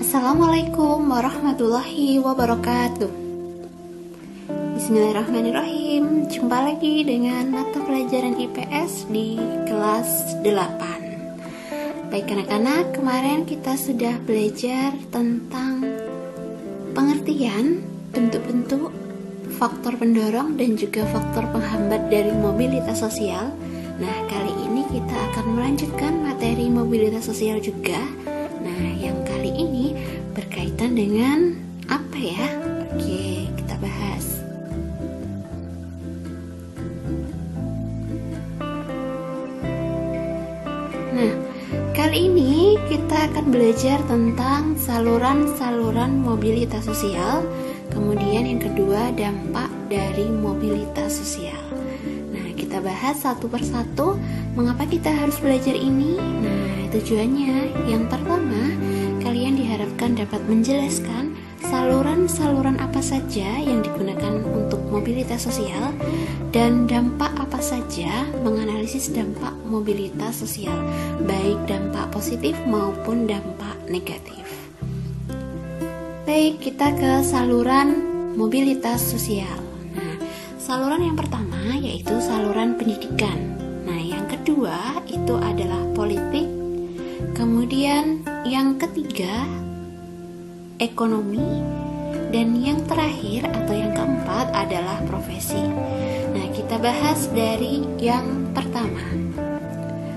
Assalamualaikum warahmatullahi wabarakatuh. Bismillahirrahmanirrahim. Jumpa lagi dengan mata pelajaran IPS di kelas 8. Baik anak-anak, kemarin kita sudah belajar tentang pengertian bentuk-bentuk faktor pendorong dan juga faktor penghambat dari mobilitas sosial. Nah, kali ini kita akan melanjutkan materi mobilitas sosial juga. Nah, yang kali ini berkaitan dengan apa ya? Oke, kita bahas. Nah, kali ini kita akan belajar tentang saluran-saluran mobilitas sosial. Kemudian yang kedua, dampak dari mobilitas sosial. Nah, kita bahas satu persatu mengapa kita harus belajar ini. Nah, tujuannya yang pertama, kalian diharapkan dapat menjelaskan saluran-saluran apa saja yang digunakan untuk mobilitas sosial dan dampak apa saja, menganalisis dampak mobilitas sosial, baik dampak positif maupun dampak negatif. Baik, kita ke saluran mobilitas sosial. Nah, saluran yang pertama yaitu saluran pendidikan. Nah, yang kedua itu adalah politik. Kemudian yang ketiga ekonomi, dan yang terakhir atau yang keempat adalah profesi. Nah, kita bahas dari yang pertama,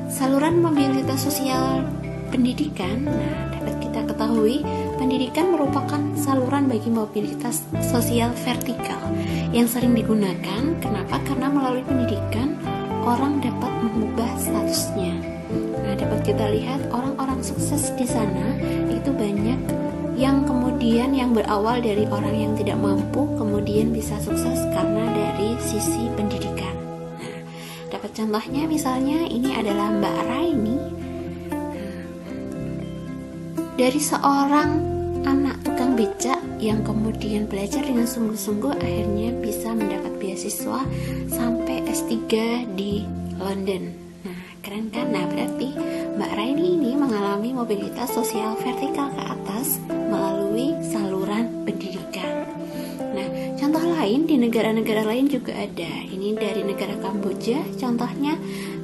saluran mobilitas sosial pendidikan. Nah, dapat kita ketahui pendidikan merupakan saluran bagi mobilitas sosial vertikal yang sering digunakan. Kenapa? Karena melalui pendidikan orang dapat mengubah statusnya. Nah, dapat kita lihat orang-orang sukses di sana itu banyak yang kemudian yang berawal dari orang yang tidak mampu kemudian bisa sukses karena dari sisi pendidikan. Nah, dapat contohnya misalnya ini adalah Mbak Raini. Dari seorang anak tukang becak yang kemudian belajar dengan sungguh-sungguh akhirnya bisa mendapat beasiswa sampai S3 di London. Nah, keren kan? Nah, berarti Mbak Raini ini mengalami mobilitas sosial vertikal ke atas melalui saluran pendidikan. Nah, contoh lain di negara-negara lain juga ada. Ini dari negara Kamboja contohnya.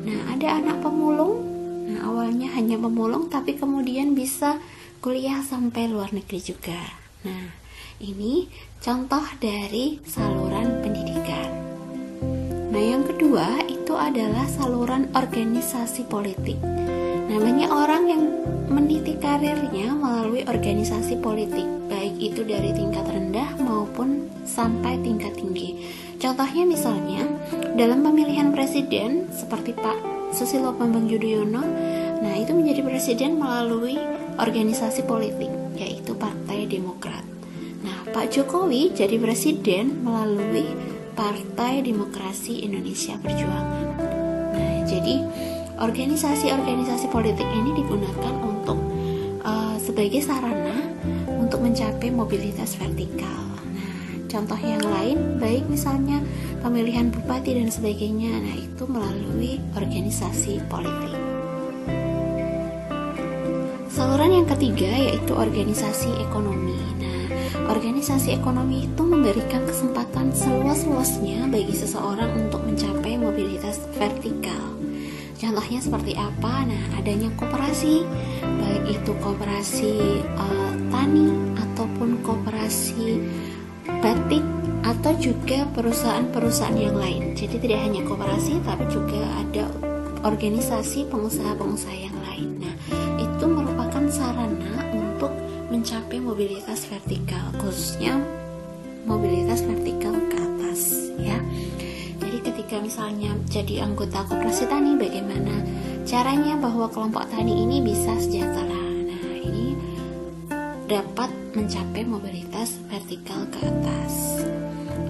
Nah, ada anak pemulung. Nah, awalnya hanya pemulung tapi kemudian bisa kuliah sampai luar negeri juga. Nah, ini contoh dari saluran pendidikan. Nah, yang kedua itu adalah saluran organisasi politik. Nah, banyak orang yang meniti karirnya melalui organisasi politik, baik itu dari tingkat rendah maupun sampai tingkat tinggi. Contohnya misalnya, dalam pemilihan presiden seperti Pak Susilo Bambang Yudhoyono, nah itu menjadi presiden melalui organisasi politik, yaitu Partai Demokrat. Nah, Pak Jokowi jadi presiden melalui Partai Demokrasi Indonesia Perjuangan. Nah, jadi organisasi-organisasi politik ini digunakan untuk sebagai sarana untuk mencapai mobilitas vertikal. Nah, contoh yang lain baik misalnya pemilihan bupati dan sebagainya, nah itu melalui organisasi politik. Saluran yang ketiga yaitu organisasi ekonomi. Nah, organisasi ekonomi itu memberikan kesempatan seluas-luasnya bagi seseorang untuk mencapai mobilitas vertikal. Contohnya seperti apa? Nah, adanya koperasi, baik itu koperasi tani ataupun koperasi batik atau juga perusahaan-perusahaan yang lain. Jadi tidak hanya koperasi tapi juga ada organisasi pengusaha-pengusaha yang lain. Nah, itu merupakan sarana untuk mencapai mobilitas vertikal, khususnya mobilitas vertikal ke atas, ya. Jadi ketika misalnya jadi anggota koperasi tani, bagaimana caranya bahwa kelompok tani ini bisa sejahtera. Nah, ini dapat mencapai mobilitas vertikal ke atas.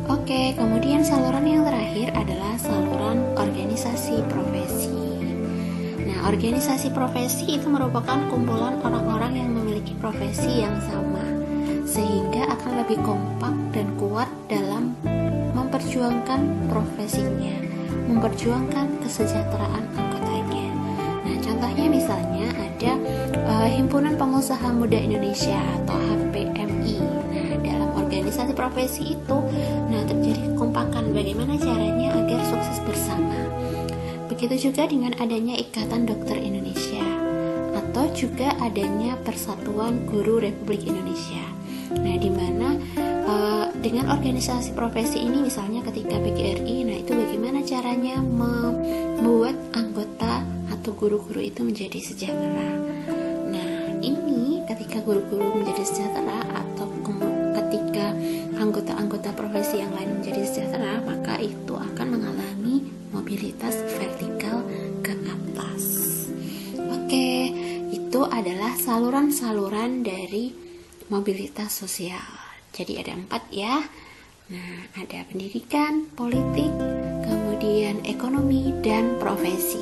Oke, kemudian saluran yang terakhir adalah saluran organisasi profesi. Nah, organisasi profesi itu merupakan kumpulan orang-orang yang memiliki profesi yang sama, sehingga akan lebih kompak dan kuat dalam memperjuangkan profesinya, memperjuangkan kesejahteraan anggotanya. Nah, contohnya misalnya ada Himpunan Pengusaha Muda Indonesia atau HPMI. Nah, dalam organisasi profesi itu, terjadi kekompakan bagaimana caranya agar sukses bersama. Begitu juga dengan adanya Ikatan Dokter Indonesia atau juga adanya Persatuan Guru Republik Indonesia. Nah, di mana dengan organisasi profesi ini, misalnya ketika PGRI, itu bagaimana caranya membuat anggota atau guru-guru itu menjadi sejahtera. Nah, ini ketika guru-guru menjadi sejahtera atau ketika anggota-anggota profesi yang lain menjadi sejahtera, maka itu akan mengalami mobilitas vertikal ke atas. Oke, itu adalah saluran-saluran dari mobilitas sosial. Jadi ada 4 ya. Nah, ada pendidikan, politik, kemudian ekonomi, dan profesi.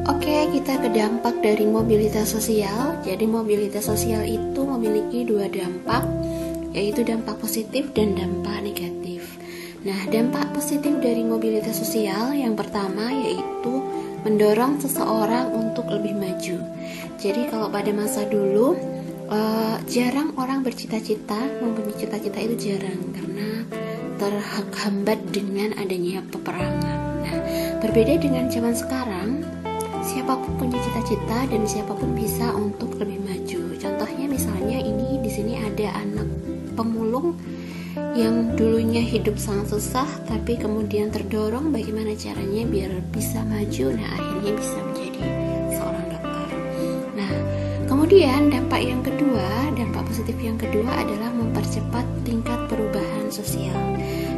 Oke, kita ke dampak dari mobilitas sosial. Jadi mobilitas sosial itu memiliki 2 dampak, yaitu dampak positif dan dampak negatif. Nah, dampak positif dari mobilitas sosial yang pertama yaitu mendorong seseorang untuk lebih maju. Jadi kalau pada masa dulu jarang orang bercita-cita, mempunyai cita-cita itu jarang karena terhambat dengan adanya peperangan. Nah, berbeda dengan zaman sekarang, siapapun punya cita-cita dan siapapun bisa untuk lebih maju. Contohnya misalnya ini di sini ada anak pemulung yang dulunya hidup sangat susah tapi kemudian terdorong bagaimana caranya biar bisa maju. Nah, akhirnya bisa menjadi seorang dokter. Nah, kemudian dampak positif yang kedua adalah mempercepat tingkat perubahan sosial.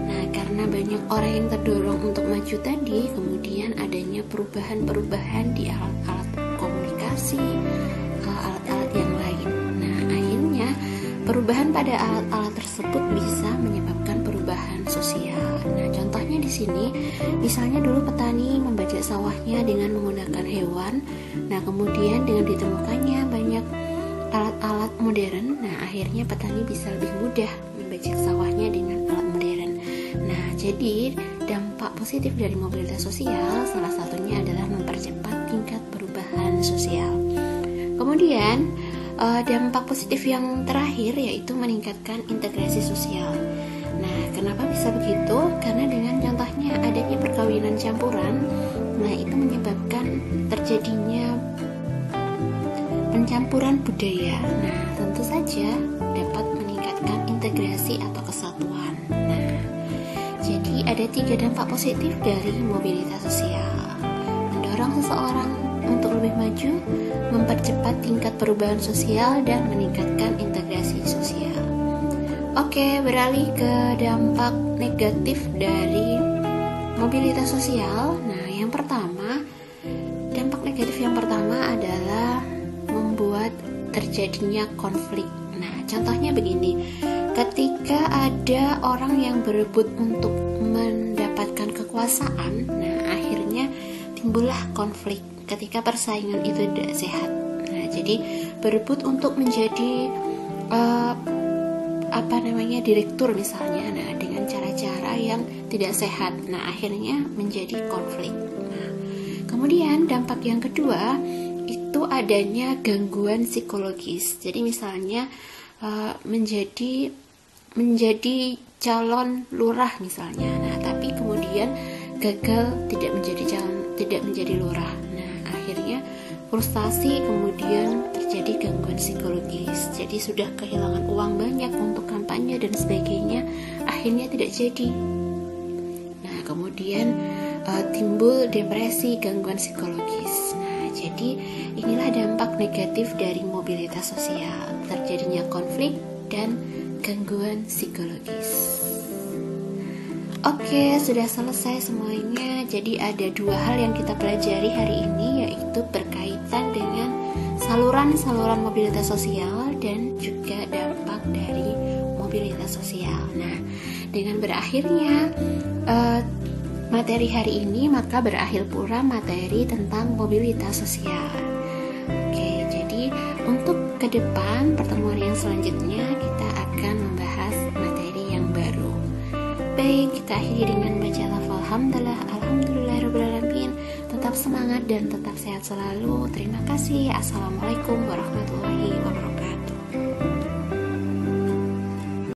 Nah, karena banyak orang yang terdorong untuk maju tadi, kemudian adanya perubahan-perubahan di alat-alat komunikasi, alat-alat yang lain. Nah, akhirnya perubahan pada alat-alat tersebut bisa menyebabkan perubahan sosial. Nah, contohnya di sini, misalnya dulu petani membajak sawahnya dengan menggunakan hewan. Nah, kemudian dengan ditemukannya banyak alat-alat modern, nah akhirnya petani bisa lebih mudah membajak sawahnya dengan alat modern. Nah, jadi dampak positif dari mobilitas sosial salah satunya adalah mempercepat tingkat perubahan sosial. Kemudian dampak positif yang terakhir yaitu meningkatkan integrasi sosial. Nah, kenapa bisa begitu? Karena dengan contohnya adanya perkawinan campuran, nah itu menyebabkan terjadinya pencampuran budaya. Nah, tentu saja dapat meningkatkan integrasi atau kesatuan. Nah, jadi ada 3 dampak positif dari mobilitas sosial: mendorong seseorang untuk lebih maju, mempercepat tingkat perubahan sosial, dan meningkatkan integrasi sosial. Oke, beralih ke dampak negatif dari mobilitas sosial. Nah, yang pertama, dampak negatif yang pertama adalah membuat terjadinya konflik. Nah, contohnya begini, ketika ada orang yang berebut untuk mendapatkan kekuasaan, nah akhirnya timbullah konflik ketika persaingan itu tidak sehat. Nah, jadi berebut untuk menjadi direktur misalnya, nah dengan cara-cara yang tidak sehat, nah akhirnya menjadi konflik. Nah, kemudian dampak yang kedua itu adanya gangguan psikologis. Jadi misalnya menjadi calon lurah misalnya, nah tapi kemudian gagal tidak menjadi lurah. Nah, akhirnya frustasi, kemudian terjadi gangguan psikologis. Jadi sudah kehilangan uang banyak untuk kampanye dan sebagainya, akhirnya tidak jadi. Nah, kemudian timbul depresi, gangguan psikologis. Nah, jadi inilah dampak negatif dari mobilitas sosial, terjadinya konflik dan gangguan psikologis. Oke, sudah selesai semuanya. Jadi ada 2 hal yang kita pelajari hari ini, yaitu berkaitan dengan saluran-saluran mobilitas sosial dan juga dampak dari mobilitas sosial. Nah, dengan berakhirnya materi hari ini, maka berakhir pula materi tentang mobilitas sosial. Oke, jadi untuk ke depan, pertemuan yang selanjutnya kita akan membahas materi yang baru. Baik, kita akhiri dengan baca lafal hamdalah, alhamdulillahirobbilalamin. Tetap semangat dan tetap sehat selalu. Terima kasih. Assalamualaikum